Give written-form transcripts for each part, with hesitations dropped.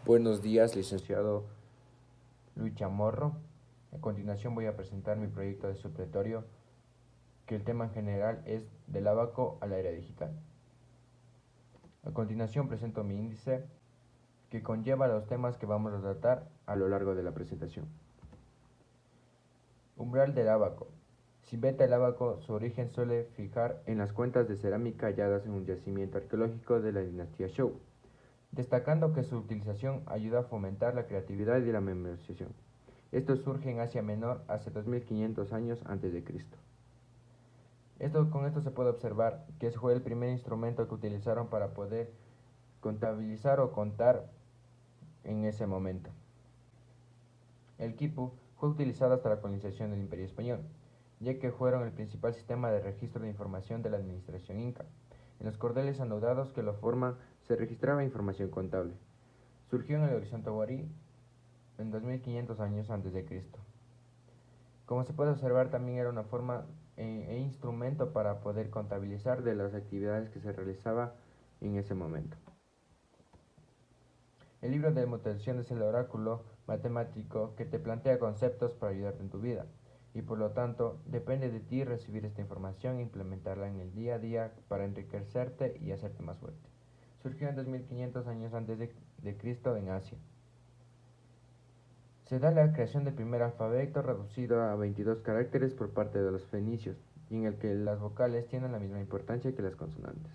Buenos días, licenciado Luis Chamorro. A continuación voy a presentar mi proyecto de supletorio, que el tema en general es del abaco a la era digital. A continuación presento mi índice, que conlleva los temas que vamos a tratar a lo largo de la presentación. Umbral del abaco. Si beta el abaco, su origen suele fijar en las cuentas de cerámica halladas en un yacimiento arqueológico de la dinastía Zhou, destacando que su utilización ayuda a fomentar la creatividad y la memorización. Esto surge en Asia Menor hace 2500 años antes de Cristo. Con esto se puede observar que fue el primer instrumento que utilizaron para poder contabilizar o contar en ese momento. El quipu fue utilizado hasta la colonización del Imperio Español, ya que fueron el principal sistema de registro de información de la administración inca. En los cordeles anudados que lo forman se registraba información contable. Surgió en el horizonte Wari en 2500 años antes de Cristo. Como se puede observar, también era una forma instrumento para poder contabilizar de las actividades que se realizaba en ese momento. El libro de mutaciones es el oráculo matemático que te plantea conceptos para ayudarte en tu vida, y por lo tanto depende de ti recibir esta información e implementarla en el día a día para enriquecerte y hacerte más fuerte. Surgió en 2500 años antes de Cristo en Asia. Se da la creación del primer alfabeto reducido a 22 caracteres por parte de los fenicios, y en el que las vocales tienen la misma importancia que las consonantes.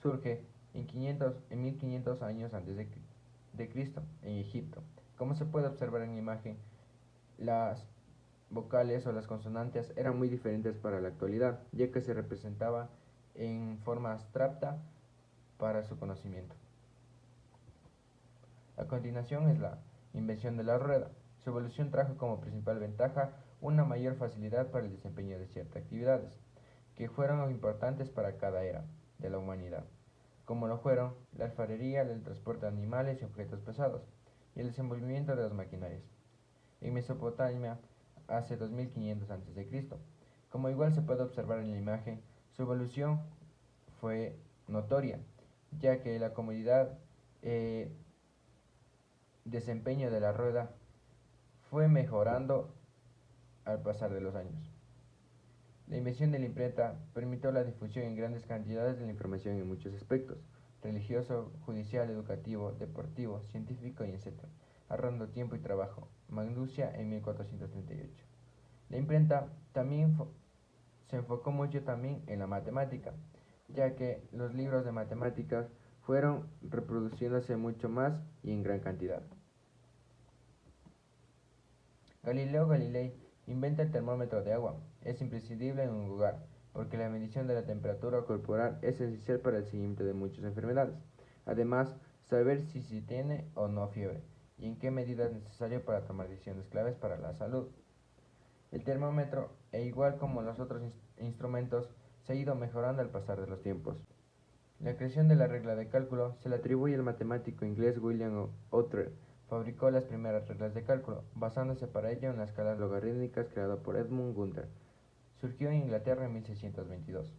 Surge en 1500 años antes de Cristo, en Egipto. Como se puede observar en la imagen, las vocales o las consonantes eran muy diferentes para la actualidad, ya que se representaba en forma abstracta para su conocimiento. A continuación es la invención de la rueda. Su evolución trajo como principal ventaja una mayor facilidad para el desempeño de ciertas actividades, que fueron importantes para cada era de la humanidad, como lo fueron la alfarería, el transporte de animales y objetos pesados, y el desenvolvimiento de las maquinarias. En Mesopotamia, hace 2500 a.C., como igual se puede observar en la imagen, su evolución fue notoria, ya que la comodidad desempeño de la rueda fue mejorando al pasar de los años. La invención de la imprenta permitió la difusión en grandes cantidades de la información en muchos aspectos: religioso, judicial, educativo, deportivo, científico y etc., ahorrando tiempo y trabajo. Magnusia en 1438. La imprenta también se enfocó mucho también en la matemática, ya que los libros de matemáticas fueron reproduciéndose mucho más y en gran cantidad. Galileo Galilei inventa el termómetro de agua. Es imprescindible en un lugar, porque la medición de la temperatura corporal es esencial para el seguimiento de muchas enfermedades. Además, saber si se tiene o no fiebre y en qué medida es necesario para tomar decisiones claves para la salud. El termómetro, e igual como los otros instrumentos, se ha ido mejorando al pasar de los tiempos. La creación de la regla de cálculo se le atribuye al matemático inglés William Outram. Fabricó las primeras reglas de cálculo, basándose para ello en las escalas logarítmicas creado por Edmund Gunther. Surgió en Inglaterra en 1622.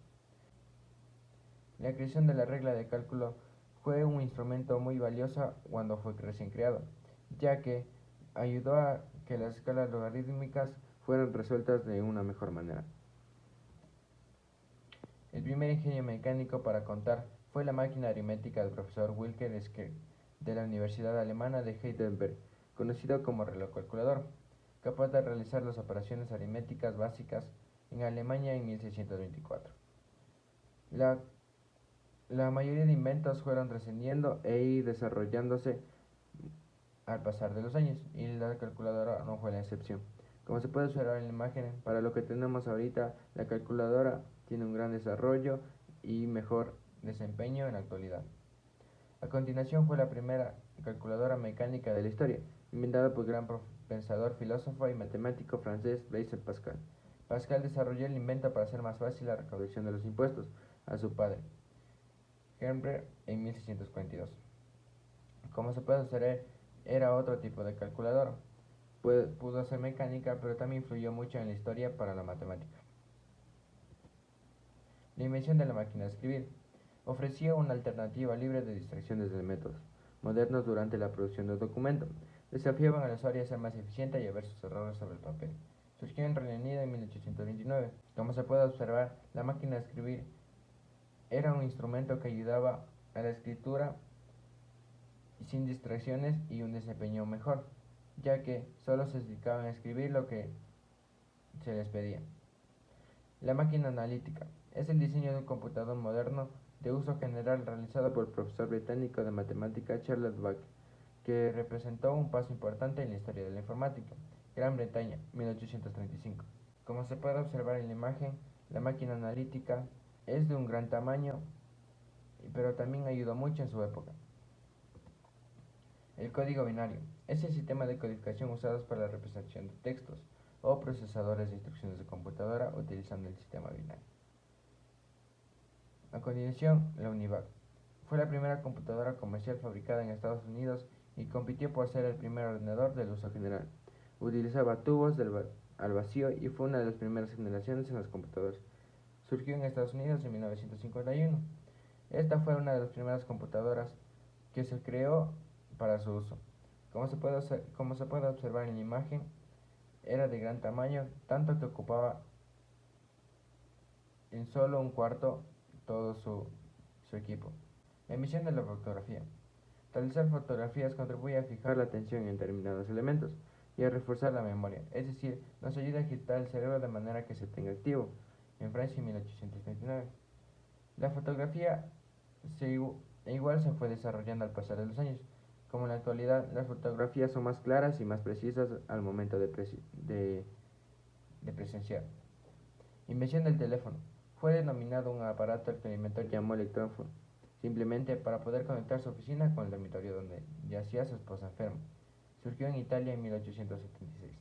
La creación de la regla de cálculo fue un instrumento muy valioso cuando fue recién creado, ya que ayudó a que las escalas logarítmicas fueran resueltas de una mejor manera. El primer ingenio mecánico para contar fue la máquina aritmética del profesor Wilhelm Schirr de la Universidad Alemana de Heidelberg, conocido como reloj calculador, capaz de realizar las operaciones aritméticas básicas en Alemania en 1624. La mayoría de inventos fueron trascendiendo e desarrollándose al pasar de los años, y la calculadora no fue la excepción. Como se puede observar en la imagen, para lo que tenemos ahorita, la calculadora tiene un gran desarrollo y mejor desempeño en la actualidad. A continuación fue la primera calculadora mecánica de la historia, inventada por el gran pensador, filósofo y matemático francés Blaise Pascal. Pascal desarrolló el invento para hacer más fácil la recaudación de los impuestos a su padre, Henri, en 1642. Como se puede observar, era otro tipo de calculadora. Pudo ser mecánica, pero también influyó mucho en la historia para la matemática. La invención de la máquina de escribir ofrecía una alternativa libre de distracciones del método. modernos durante la producción de documentos. Desafiaban al usuario a ser más eficiente y a ver sus errores sobre el papel. Surgió en Reino Unido en 1829. Como se puede observar, la máquina de escribir era un instrumento que ayudaba a la escritura sin distracciones y un desempeño mejor, ya que solo se dedicaban a escribir lo que se les pedía. La máquina analítica es el diseño de un computador moderno de uso general realizado por el profesor británico de matemática Charles Babbage, que representó un paso importante en la historia de la informática. Gran Bretaña, 1835. Como se puede observar en la imagen, la máquina analítica es de un gran tamaño, pero también ayudó mucho en su época. El código binario es el sistema de codificación usado para la representación de textos o procesadores de instrucciones de computadora utilizando el sistema binario. A continuación, la UNIVAC fue la primera computadora comercial fabricada en Estados Unidos y compitió por ser el primer ordenador del uso general. Utilizaba tubos al vacío y fue una de las primeras generaciones en las computadoras. Surgió en Estados Unidos en 1951. Esta fue una de las primeras computadoras que se creó para su uso. Como se puede observar en la imagen, era de gran tamaño, tanto que ocupaba en solo un cuarto todo su equipo. La emisión de la fotografía. Realizar fotografías contribuye a fijar la atención en determinados elementos y a reforzar la memoria, es decir, nos ayuda a agitar el cerebro de manera que se tenga activo. En Francia en 1839. La fotografía igual se fue desarrollando al pasar de los años. Como en la actualidad, las fotografías son más claras y más precisas al momento de presenciar. Invención del teléfono. Fue denominado un aparato al que el inventor llamó electrófono, simplemente para poder conectar su oficina con el dormitorio donde yacía su esposa enferma. Surgió en Italia en 1876.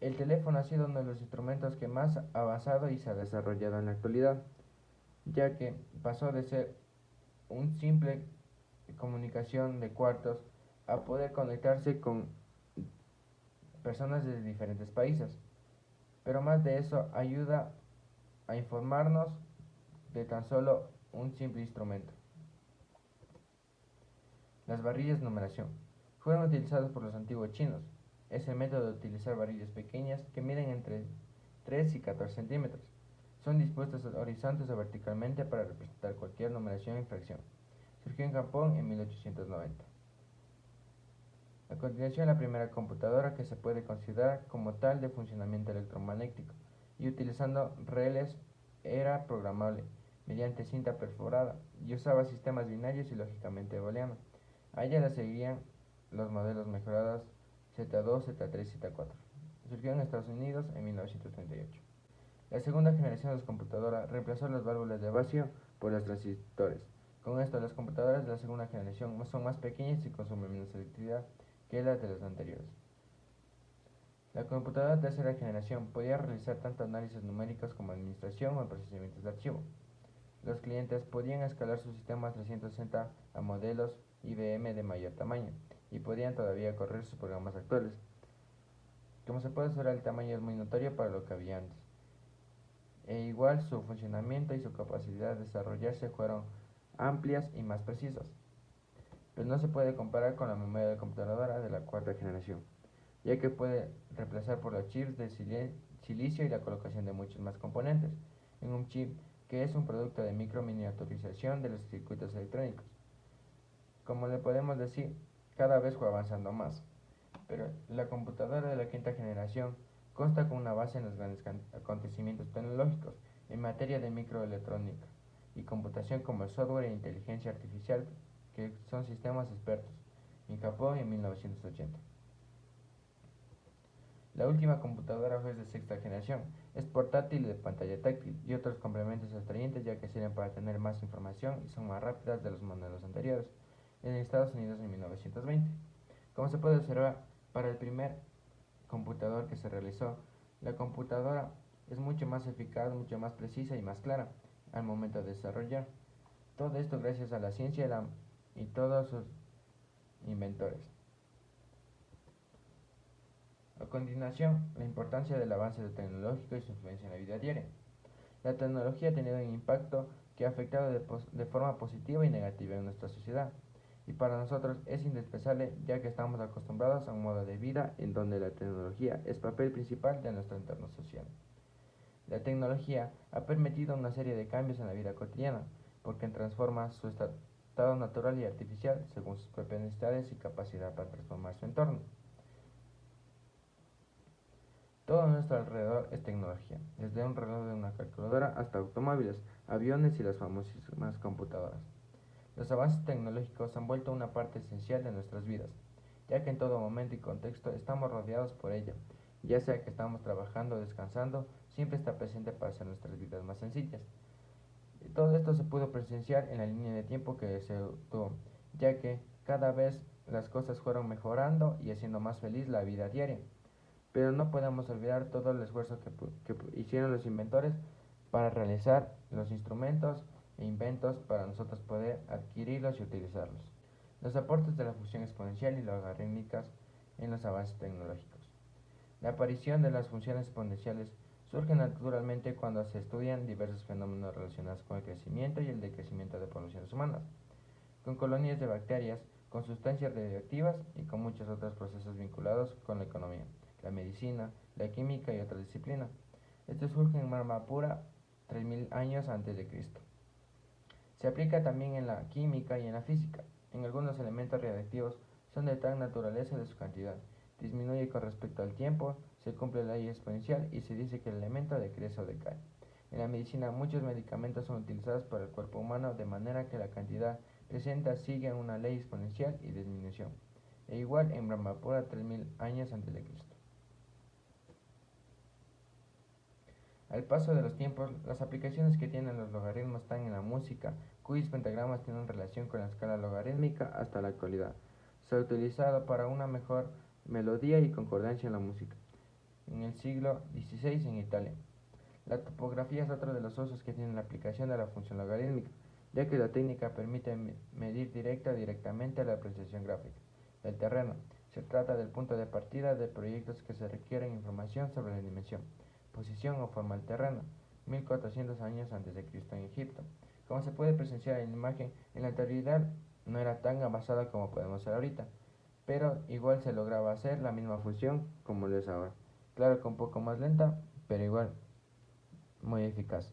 El teléfono ha sido uno de los instrumentos que más ha avanzado y se ha desarrollado en la actualidad, ya que pasó de ser un simple comunicación de cuartos a poder conectarse con personas de diferentes países. Pero más de eso, ayuda a informarnos de tan solo un simple instrumento. Las varillas de numeración fueron utilizadas por los antiguos chinos. Es el método de utilizar varillas pequeñas que miden entre 3 y 14 centímetros. Son dispuestas horizontes o verticalmente para representar cualquier numeración en fracción. Surgió en Japón en 1890. A continuación, la primera computadora que se puede considerar como tal de funcionamiento electromagnético y utilizando relés era programable mediante cinta perforada y usaba sistemas binarios y lógicamente booleano. A ella la seguían los modelos mejorados Z2, Z3 y Z4. Surgió en Estados Unidos en 1938. La segunda generación de las computadoras reemplazó las válvulas de vacío por los transistores. Con esto, las computadoras de la segunda generación son más pequeñas y consumen menos electricidad que las de las anteriores. La computadora de tercera generación podía realizar tanto análisis numéricos como administración o procesamientos de archivo. Los clientes podían escalar sus sistemas 360 a modelos IBM de mayor tamaño y podían todavía correr sus programas actuales. Como se puede observar, el tamaño es muy notorio para lo que había antes. E igual su funcionamiento y su capacidad de desarrollarse fueron amplias y más precisas, pero no se puede comparar con la memoria de computadora de la cuarta generación, ya que puede reemplazar por los chips de silicio y la colocación de muchos más componentes en un chip, que es un producto de microminiaturización de los circuitos electrónicos. Como le podemos decir, cada vez fue avanzando más, pero la computadora de la quinta generación consta con una base en los grandes acontecimientos tecnológicos en materia de microelectrónica y computación como el software e inteligencia artificial, que son sistemas expertos, en Japón en 1980. La última computadora fue de sexta generación, es portátil de pantalla táctil y otros complementos atrayentes, ya que sirven para tener más información y son más rápidas de los modelos anteriores, en Estados Unidos en 1920. Como se puede observar, para el primer computador que se realizó, la computadora es mucho más eficaz, mucho más precisa y más clara al momento de desarrollar. Todo esto gracias a la ciencia y todos sus inventores. A continuación, la importancia del avance tecnológico y su influencia en la vida diaria. La tecnología ha tenido un impacto que ha afectado de forma positiva y negativa en nuestra sociedad. y para nosotros es indispensable ya que estamos acostumbrados a un modo de vida en donde la tecnología es papel principal de nuestro entorno social. La tecnología ha permitido una serie de cambios en la vida cotidiana, porque transforma su estado natural y artificial según sus propias necesidades y capacidad para transformar su entorno. Todo a nuestro alrededor es tecnología, desde un reloj de una calculadora hasta automóviles, aviones y las famosísimas computadoras. Los avances tecnológicos han vuelto una parte esencial de nuestras vidas, ya que en todo momento y contexto estamos rodeados por ella, ya sea que estamos trabajando o descansando, siempre está presente para hacer nuestras vidas más sencillas. Y todo esto se pudo presenciar en la línea de tiempo que se tuvo, ya que cada vez las cosas fueron mejorando y haciendo más feliz la vida diaria. Pero no podemos olvidar todo el esfuerzo que hicieron los inventores para realizar los instrumentos e inventos para nosotros poder adquirirlos y utilizarlos. Los aportes de la fusión exponencial y logarítmicas en los avances tecnológicos. La aparición de las funciones exponenciales surge naturalmente cuando se estudian diversos fenómenos relacionados con el crecimiento y el decrecimiento de poblaciones humanas, con colonias de bacterias, con sustancias radioactivas y con muchos otros procesos vinculados con la economía, la medicina, la química y otras disciplinas. Esto surge en Brahmapura 3000 años antes de Cristo. Se aplica también en la química y en la física. En algunos elementos radiactivos son de tal naturaleza de su cantidad, disminuye con respecto al tiempo, se cumple la ley exponencial y se dice que el elemento decrece o decae. En la medicina muchos medicamentos son utilizados por el cuerpo humano de manera que la cantidad presenta sigue una ley exponencial y disminución. E igual en Brahmapura 3000 años antes de Cristo. Al paso de los tiempos, las aplicaciones que tienen los logaritmos están en la música, cuyos pentagramas tienen relación con la escala logarítmica hasta la actualidad. Se ha utilizado para una mejor melodía y concordancia en la música. En el siglo XVI en Italia. La topografía es otro de los usos que tiene la aplicación de la función logarítmica, ya que la técnica permite medir directamente la apreciación gráfica del terreno. Se trata del punto de partida de proyectos que se requieren información sobre la dimensión, posición o forma del terreno, 1400 años antes de Cristo en Egipto. Como se puede presenciar en la imagen, en la anterioridad no era tan avanzada como podemos hacer ahorita, pero igual se lograba hacer la misma función como lo es ahora. Claro que un poco más lenta, pero igual muy eficaz.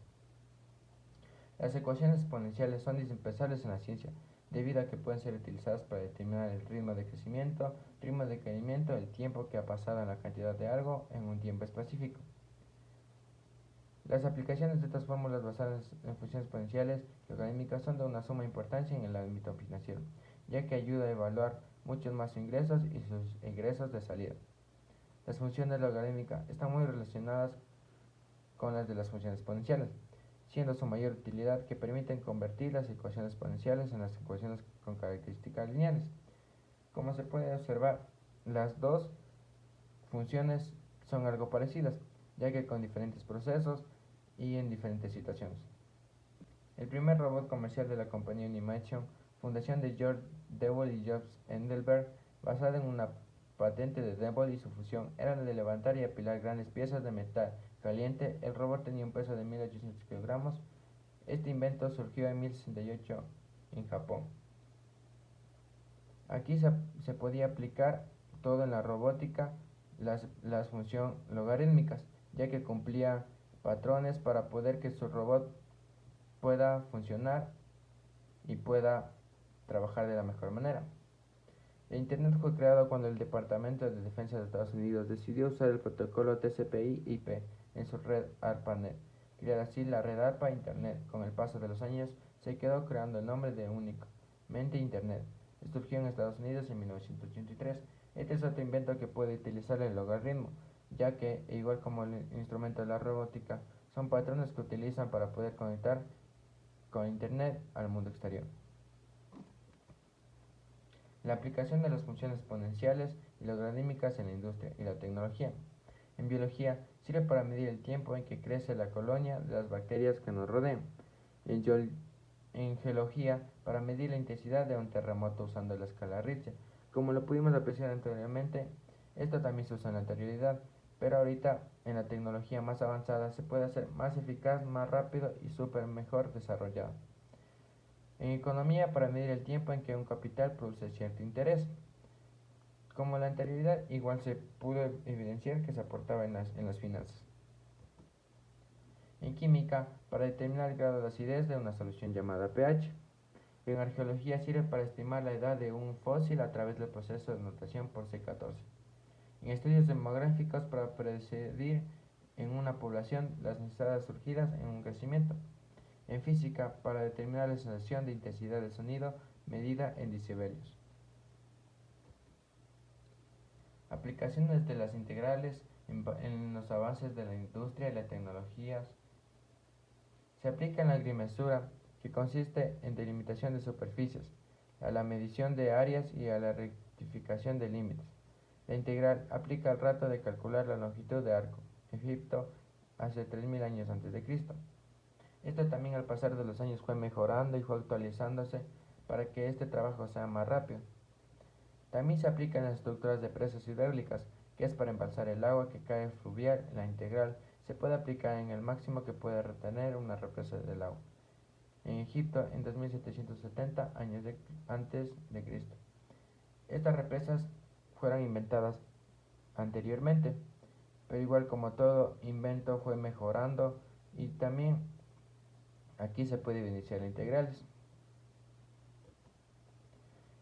Las ecuaciones exponenciales son indispensables en la ciencia, debido a que pueden ser utilizadas para determinar el ritmo de crecimiento, ritmo de decrecimiento, el tiempo que ha pasado en la cantidad de algo en un tiempo específico. Las aplicaciones de estas fórmulas basadas en funciones exponenciales logarítmicas son de una suma importancia en el ámbito financiero, ya que ayuda a evaluar muchos más ingresos y sus ingresos de salida. Las funciones logarítmicas están muy relacionadas con las de las funciones exponenciales, siendo su mayor utilidad que permiten convertir las ecuaciones exponenciales en las ecuaciones con características lineales. Como se puede observar, las dos funciones son algo parecidas, ya que con diferentes procesos y en diferentes situaciones. El primer robot comercial de la compañía Unimation, fundación de George Devol y Jobs Engelberg, basada en una patente de Devol y su fusión, era la de levantar y apilar grandes piezas de metal caliente. El robot tenía un peso de 1800 kilogramos. Este invento surgió en 1068 en Japón. Aquí se podía aplicar todo en la robótica, las funciones logarítmicas, ya que cumplía patrones para poder que su robot pueda funcionar y pueda trabajar de la mejor manera. El Internet fue creado cuando el Departamento de Defensa de Estados Unidos decidió usar el protocolo TCP/IP en su red ARPANET, crear así la red ARPA Internet. Con el paso de los años se quedó creando el nombre de únicamente Internet. Surgió en Estados Unidos en 1983. Este es otro invento que puede utilizar el logaritmo, ya que, igual como el instrumento de la robótica, son patrones que utilizan para poder conectar con Internet al mundo exterior. La aplicación de las funciones exponenciales y logarítmicas en la industria y la tecnología. En biología, sirve para medir el tiempo en que crece la colonia de las bacterias que nos rodean. En geología, para medir la intensidad de un terremoto usando la escala Richter. Como lo pudimos apreciar anteriormente, esto también se usa en la anterioridad, pero ahorita en la tecnología más avanzada se puede hacer más eficaz, más rápido y súper mejor desarrollado. En economía, para medir el tiempo en que un capital produce cierto interés. Como la anterioridad, igual se pudo evidenciar que se aportaba en las finanzas. En química, para determinar el grado de acidez de una solución llamada pH. En arqueología sirve para estimar la edad de un fósil a través del proceso de notación por C14. En estudios demográficos, para predecir en una población las necesidades surgidas en un crecimiento. En física, para determinar la sensación de intensidad del sonido medida en decibelios. Aplicaciones de las integrales en los avances de la industria y las tecnologías. Se aplica en la agrimensura, que consiste en delimitación de superficies, a la medición de áreas y a la rectificación de límites. La integral aplica al rato de calcular la longitud de arco. Egipto hace 3000 años antes de Cristo. Esto también al pasar de los años fue mejorando y fue actualizándose para que este trabajo sea más rápido. También se aplica en las estructuras de presas hidráulicas, que es para embalsar el agua que cae fluvial. La integral se puede aplicar en el máximo que puede retener una represa del agua. En Egipto, en 2770 años antes de Cristo. Estas represas fueron inventadas anteriormente, pero igual como todo invento fue mejorando y también aquí se puede evidenciar integrales.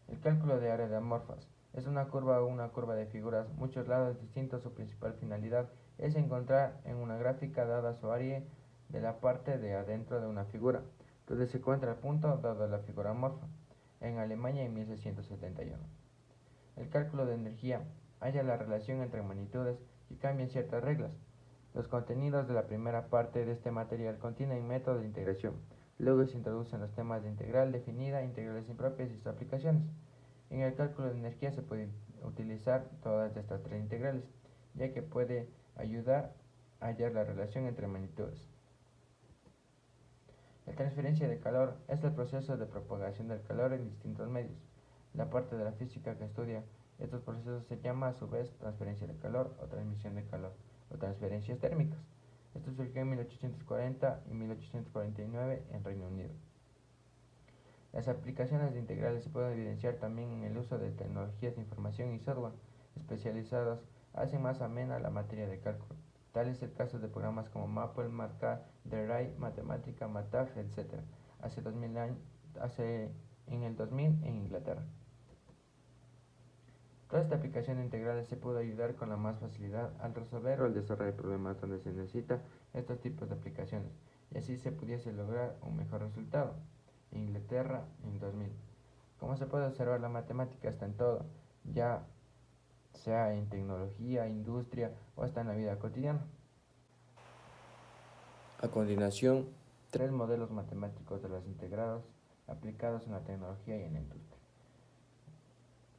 El cálculo de área de amorfas es una curva o una curva de figuras, muchos lados distintos. Su principal finalidad es encontrar en una gráfica dada su área de la parte de adentro de una figura, donde se encuentra el punto dado la figura amorfa, en Alemania en 1671. El cálculo de energía halla la relación entre magnitudes y cambian ciertas reglas. Los contenidos de la primera parte de este material contienen métodos de integración. Luego se introducen los temas de integral definida, integrales impropias y sus aplicaciones. En el cálculo de energía se puede utilizar todas estas tres integrales, ya que puede ayudar a hallar la relación entre magnitudes. La transferencia de calor es el proceso de propagación del calor en distintos medios. La parte de la física que estudia estos procesos se llama a su vez transferencia de calor o transmisión de calor o transferencias térmicas. Esto surgió en 1840 y 1849 en Reino Unido. Las aplicaciones de integrales se pueden evidenciar también en el uso de tecnologías de información y software especializados hacen más amena la materia de cálculo. Tal es el caso de programas como Maple, Marcar, Derive, Matemática, Mathf, etc. En el 2000 en Inglaterra. Toda esta aplicación de integrales se puede ayudar con la más facilidad al resolver o al desarrollar problemas donde se necesita estos tipos de aplicaciones, y así se pudiese lograr un mejor resultado. Inglaterra en 2000. Como se puede observar, la matemática está en todo, ya sea en tecnología, industria o hasta en la vida cotidiana. A continuación, tres modelos matemáticos de los integrados aplicados en la tecnología y en la industria.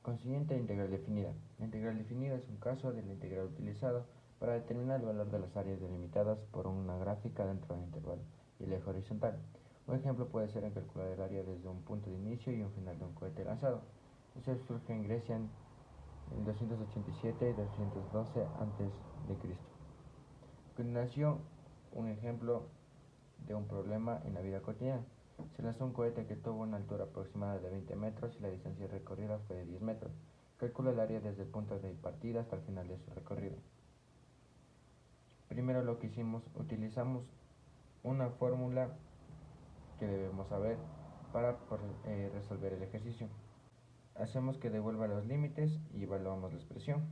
Consiguiente integral definida. La integral definida es un caso de la integral utilizado para determinar el valor de las áreas delimitadas por una gráfica dentro del intervalo y el eje horizontal. Un ejemplo puede ser en calcular el área desde un punto de inicio y un final de un cohete lanzado. Esto surge en Grecia en 287 y 212 a.C. A continuación, un ejemplo de un problema en la vida cotidiana. Se lanzó un cohete que tuvo una altura aproximada de 20 metros y la distancia recorrida fue de 10 metros. Calcula el área desde el punto de partida hasta el final de su recorrido. Primero lo que hicimos, utilizamos una fórmula que debemos saber para resolver el ejercicio. Hacemos que devuelva los límites y evaluamos la expresión.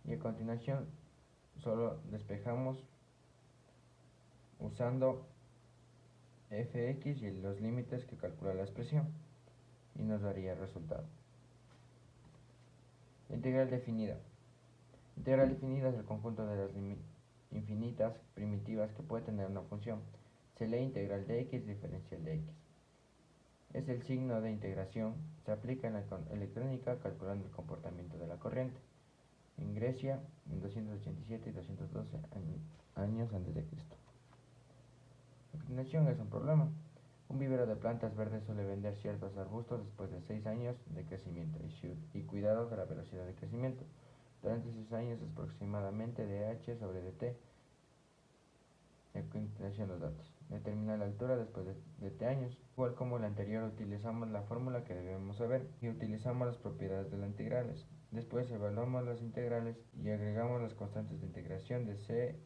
Y a continuación solo despejamos usando fx y los límites que calcula la expresión y nos daría el resultado. Integral definida. Integral definida es el conjunto de las infinitas primitivas que puede tener una función. Se lee integral de x diferencial de x. Es el signo de integración. Se aplica en la electrónica calculando el comportamiento de la corriente. En Grecia, en 287 y 212 años antes de Cristo. A continuación es un problema. Un vivero de plantas verdes suele vender ciertos arbustos después de 6 años de crecimiento y cuidado de la velocidad de crecimiento. Durante 6 años es aproximadamente de h sobre dt. A continuación los datos. Determina la altura después de t años. Igual como la anterior, utilizamos la fórmula que debemos saber y utilizamos las propiedades de las integrales. Después evaluamos las integrales y agregamos las constantes de integración de c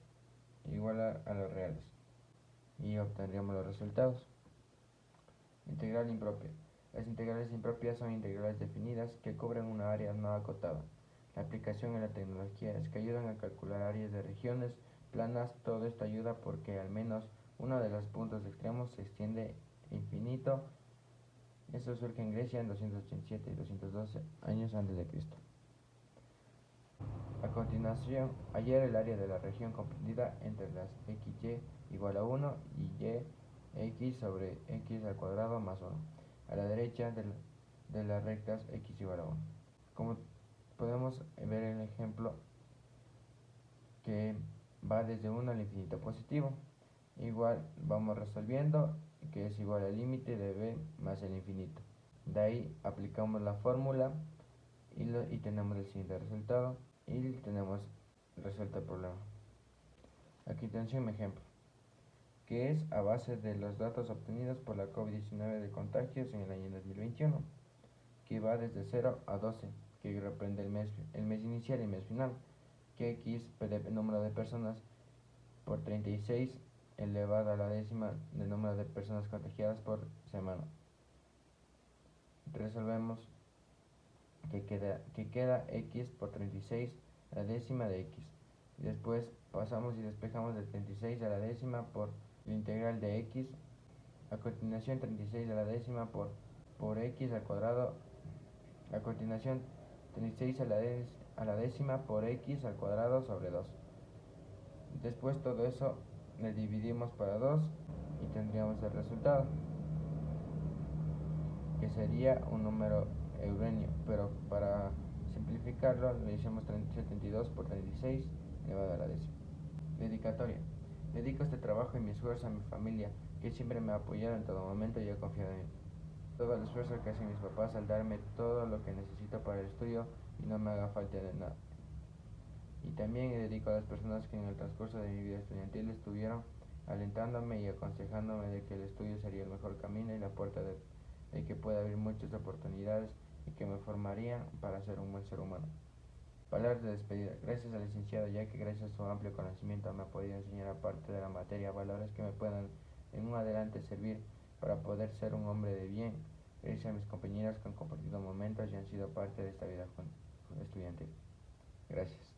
igual a los reales y obtendríamos los resultados. Integral impropia. Las integrales impropias son integrales definidas que cubren una área no acotada. La aplicación en la tecnología es que ayudan a calcular áreas de regiones planas. Todo esto ayuda porque al menos uno de los puntos extremos se extiende infinito. Esto surge en Grecia en 287 y 212 años antes de Cristo. A continuación, hallar el área de la región comprendida entre las xy igual a 1 y y x sobre x al cuadrado más 1, a la derecha de las rectas x igual a 1. Como podemos ver en el ejemplo que va desde 1 al infinito positivo, igual vamos resolviendo que es igual al límite de b más el infinito. De ahí aplicamos la fórmula y tenemos el siguiente resultado y tenemos resuelto el problema. A continuación mi ejemplo, que es a base de los datos obtenidos por la COVID-19 de contagios en el año 2021, que va desde 0 a 12, que reprende el mes inicial y el mes final, que x el número de personas por 36 elevado a la décima del número de personas contagiadas por semana. Resolvemos que queda x por 36 a la décima de x. Y después pasamos y despejamos de 36 a la décima por la integral de x. A continuación 36 a la décima por x al cuadrado. A continuación 36 a la décima por x al cuadrado sobre 2. Después todo eso le dividimos para 2 y tendríamos el resultado, que sería un número eugenio, pero para simplificarlo le hicimos 72 por 36 elevado a la décima. Dedicatoria. Dedico este trabajo y mi esfuerzo a mi familia, que siempre me ha apoyado en todo momento y ha confiado en mí. Todo el esfuerzo que hacen mis papás al darme todo lo que necesito para el estudio y no me haga falta de nada. Y también dedico a las personas que en el transcurso de mi vida estudiantil estuvieron alentándome y aconsejándome de que el estudio sería el mejor camino y la puerta de que pueda abrir muchas oportunidades y que me formarían para ser un buen ser humano. Palabras de despedida. Gracias al licenciado, ya que gracias a su amplio conocimiento me ha podido enseñar aparte de la materia valores que me puedan en un adelante servir para poder ser un hombre de bien. Gracias a mis compañeros que han compartido momentos y han sido parte de esta vida estudiantil. Gracias.